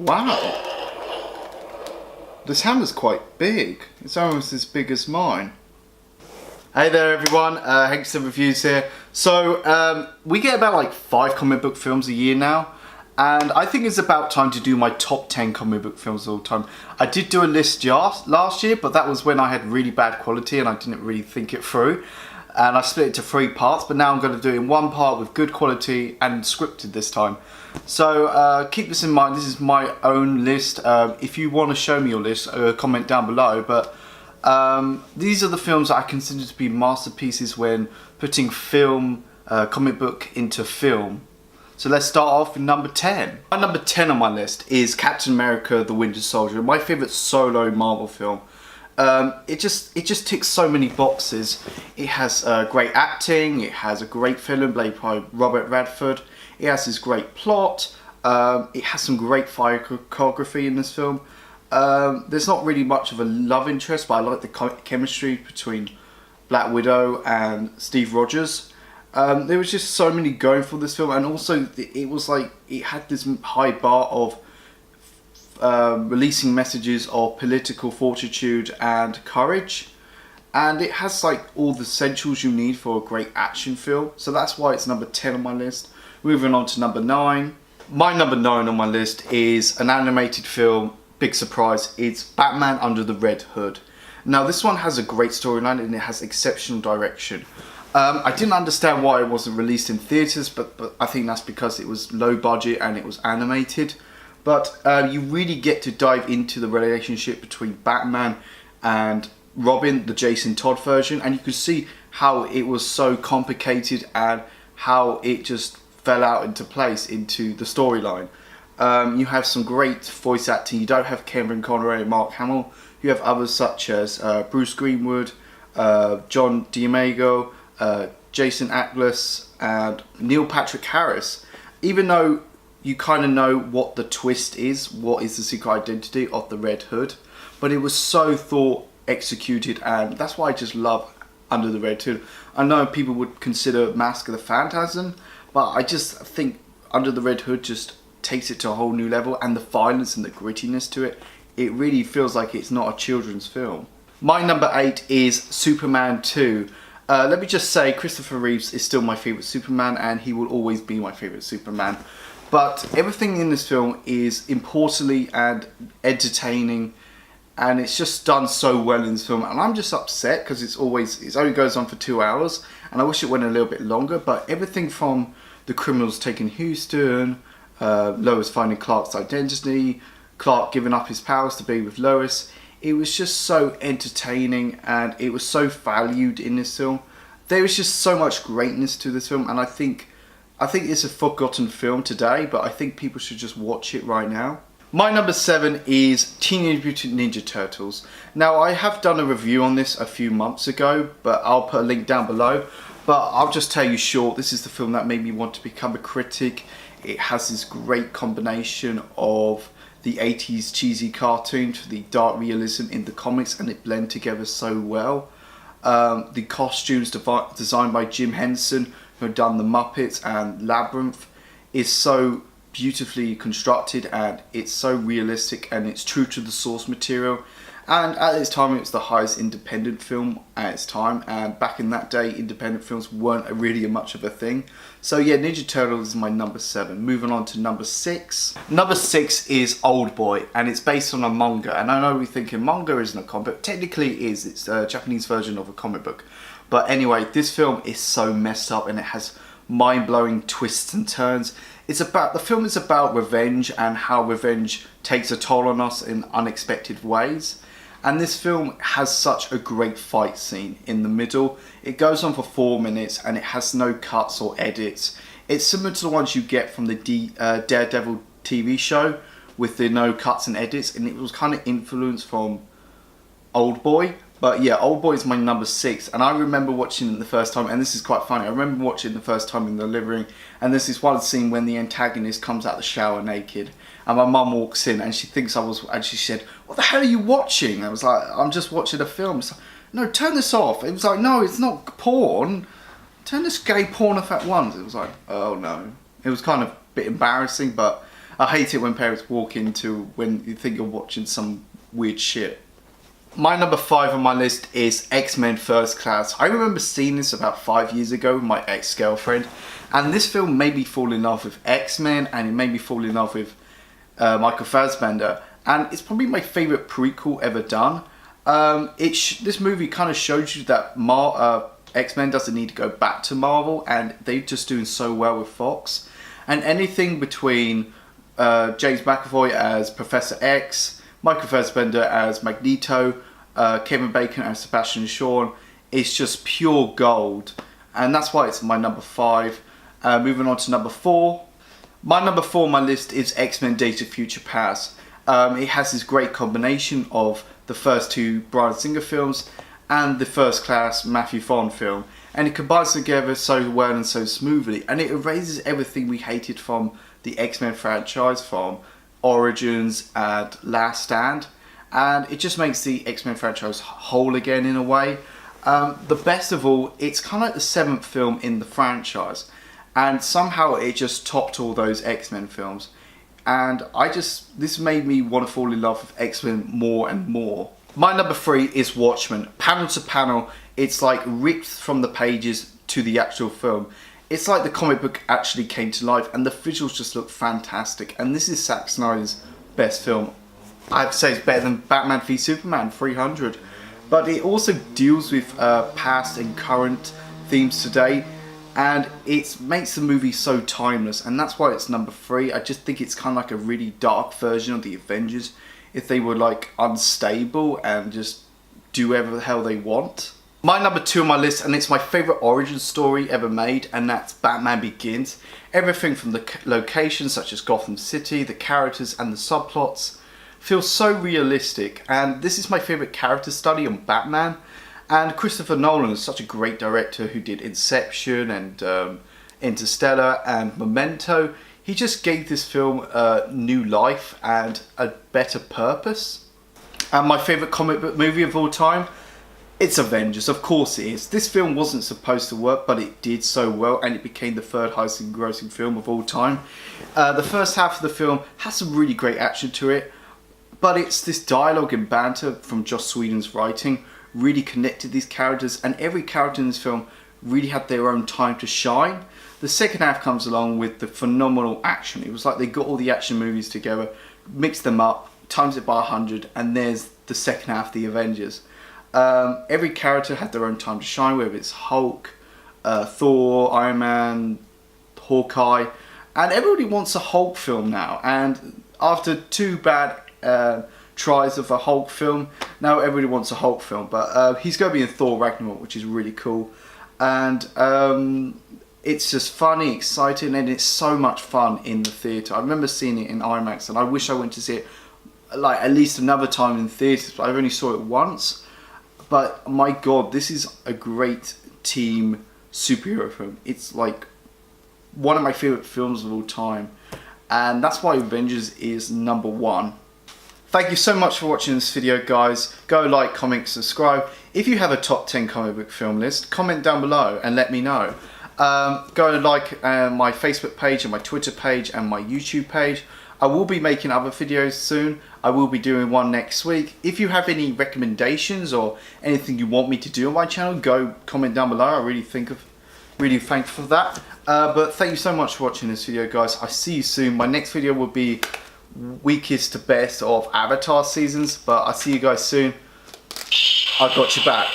Wow. This hammer's quite big. It's almost as big as mine. Hey there everyone, Hexter Reviews here. So we get about like 5 comic book films a year now, and I think it's about time to do my top 10 comic book films of all time. I did do a list last year, but that was when I had really bad quality and I didn't really think it through. And I split it into 3 parts, but now I'm going to do it in 1 part with good quality and scripted this time. So keep this in mind, this is my own list. If you want to show me your list, comment down below. But these are the films that I consider to be masterpieces when putting film, comic book into film. So let's start off with number 10. My number 10 on my list is Captain America: The Winter Soldier, my favourite solo Marvel film. It just ticks so many boxes. It has great acting, it has a great villain played by Robert Redford, it has this great plot, it has some great fire choreography in this film. There's not really much of a love interest, but I like the chemistry between Black Widow and Steve Rogers. There was just so many going for this film, and also it was like it had this high bar of releasing messages of political fortitude and courage, and it has like all the essentials you need for a great action film. So that's why it's number 10 on my list. Moving on to number 9. My number 9 on my list is an animated film. Big surprise, it's Batman Under the Red Hood. Now this one has a great storyline and it has exceptional direction. I didn't understand why it wasn't released in theatres, but I think that's because it was low budget and it was animated. But you really get to dive into the relationship between Batman and Robin, the Jason Todd version, and you can see how it was so complicated and how it just fell out into place into the storyline. You have some great voice acting. You don't have Kevin Conroy and Mark Hamill. You have others such as Bruce Greenwood, John Diemago, Jason Ackles, and Neil Patrick Harris. Even though you kind of know what the twist is, what is the secret identity of the Red Hood, but it was so thought executed, and that's why I just love Under the Red Hood. I know people would consider Mask of the Phantasm, but I just think Under the Red Hood just takes it to a whole new level, and the violence and the grittiness to it, it really feels like it's not a children's film. My number 8 is Superman 2. Let me just say, Christopher Reeves is still my favourite Superman, and he will always be my favourite Superman. But everything in this film is importantly and entertaining, and it's just done so well in this film. And I'm just upset because it only goes on for 2 hours, and I wish it went a little bit longer. But everything from the criminals taking Houston, Lois finding Clark's identity, Clark giving up his powers to be with Lois, it was just so entertaining, and it was so valued in this film. There was just so much greatness to this film, and I think it's a forgotten film today, but I think people should just watch it right now. My number 7 is Teenage Mutant Ninja Turtles. Now I have done a review on this a few months ago, but I'll put a link down below. But I'll just tell you short, this is the film that made me want to become a critic. It has this great combination of the 80s cheesy cartoon to the dark realism in the comics, and it blends together so well. The costumes designed by Jim Henson, who had done The Muppets and Labyrinth, is so beautifully constructed, and it's so realistic, and it's true to the source material. And at its time, it was the highest independent film at its time, and back in that day, independent films weren't really much of a thing. So yeah, Ninja Turtles is my number 7. Moving on to number 6. Number 6 is Oldboy, and it's based on a manga. And I know we're thinking manga isn't a comic book. Technically it is. It's a Japanese version of a comic book. But anyway, this film is so messed up, and it has mind-blowing twists and turns. The film is about revenge, and how revenge takes a toll on us in unexpected ways. And this film has such a great fight scene in the middle. It goes on for 4 minutes, and it has no cuts or edits. It's similar to the ones you get from the Daredevil TV show with the no cuts and edits, and it was kind of influenced from Oldboy. But yeah, Oldboy is my number 6, and I remember watching it the first time, and this is quite funny. I remember watching it the first time in the living room, and there's this one scene when the antagonist comes out the shower naked, and my mum walks in, and she thinks and she said, "What the hell are you watching?" I was like, "I'm just watching a film." It's like, "No, turn this off." It was like, "No, it's not porn. Turn this gay porn off at once." It was like, oh no. It was kind of a bit embarrassing, but I hate it when parents walk into when you think you're watching some weird shit. My number 5 on my list is X-Men First Class. I remember seeing this about 5 years ago with my ex-girlfriend, and this film made me fall in love with X-Men, and it made me fall in love with Michael Fassbender, and it's probably my favourite prequel ever done. This movie kind of shows you that X-Men doesn't need to go back to Marvel, and they're just doing so well with Fox. And anything between James McAvoy as Professor X, Michael Fassbender as Magneto, Kevin Bacon as Sebastian Shaw, is just pure gold. And that's why it's my number 5. Moving on to number 4. My number 4 on my list is X-Men Days of Future Past. It has this great combination of the first 2 Bryan Singer films and the First Class Matthew Vaughn film. And it combines together so well and so smoothly. And it erases everything we hated from the X-Men franchise, from Origins and Last Stand, and it just makes the X-Men franchise whole again in a way. The best of all, it's kind of like the 7th film in the franchise, and somehow it just topped all those X-Men films, and this made me want to fall in love with X-Men more and more. My number 3 is Watchmen. Panel to panel, it's like ripped from the pages to the actual film. It's like the comic book actually came to life, and the visuals just look fantastic. And this is Zack Snyder's best film. I have to say it's better than Batman v Superman 300. But it also deals with past and current themes today, and it makes the movie so timeless, and that's why it's number 3. I just think it's kind of like a really dark version of the Avengers if they were like unstable and just do whatever the hell they want. My number 2 on my list, and it's my favourite origin story ever made, and that's Batman Begins. Everything from the locations such as Gotham City, the characters and the subplots feels so realistic, and this is my favourite character study on Batman. And Christopher Nolan is such a great director who did Inception and Interstellar and Memento. He just gave this film new life and a better purpose. And my favourite comic book movie of all time, it's Avengers, of course it is. This film wasn't supposed to work, but it did so well, and it became the 3rd highest grossing film of all time. The first half of the film has some really great action to it, but it's this dialogue and banter from Joss Whedon's writing really connected these characters, and every character in this film really had their own time to shine. The second half comes along with the phenomenal action. It was like they got all the action movies together, mixed them up, times it by 100, and there's the second half, the Avengers. Every character had their own time to shine, whether it's Hulk, Thor, Iron Man, Hawkeye, and everybody wants a Hulk film now. And after 2 bad tries of a Hulk film, now everybody wants a Hulk film. But he's going to be in Thor Ragnarok, which is really cool. And it's just funny, exciting, and it's so much fun in the theatre. I remember seeing it in IMAX, and I wish I went to see it like at least another time in theatres, but I only saw it once. But my god, this is a great team superhero film. It's like one of my favourite films of all time, and that's why Avengers is number 1. Thank you so much for watching this video, guys. Go like, comment, subscribe. If you have a top 10 comic book film list, comment down below and let me know. Go and like my Facebook page and my Twitter page and my YouTube page. I will be making other videos soon. I will be doing one next week. If you have any recommendations or anything you want me to do on my channel, go comment down below. I really thankful for that. But thank you so much for watching this video, guys. I'll see you soon. My next video will be weakest to best of Avatar seasons, but I'll see you guys soon. I've got your back.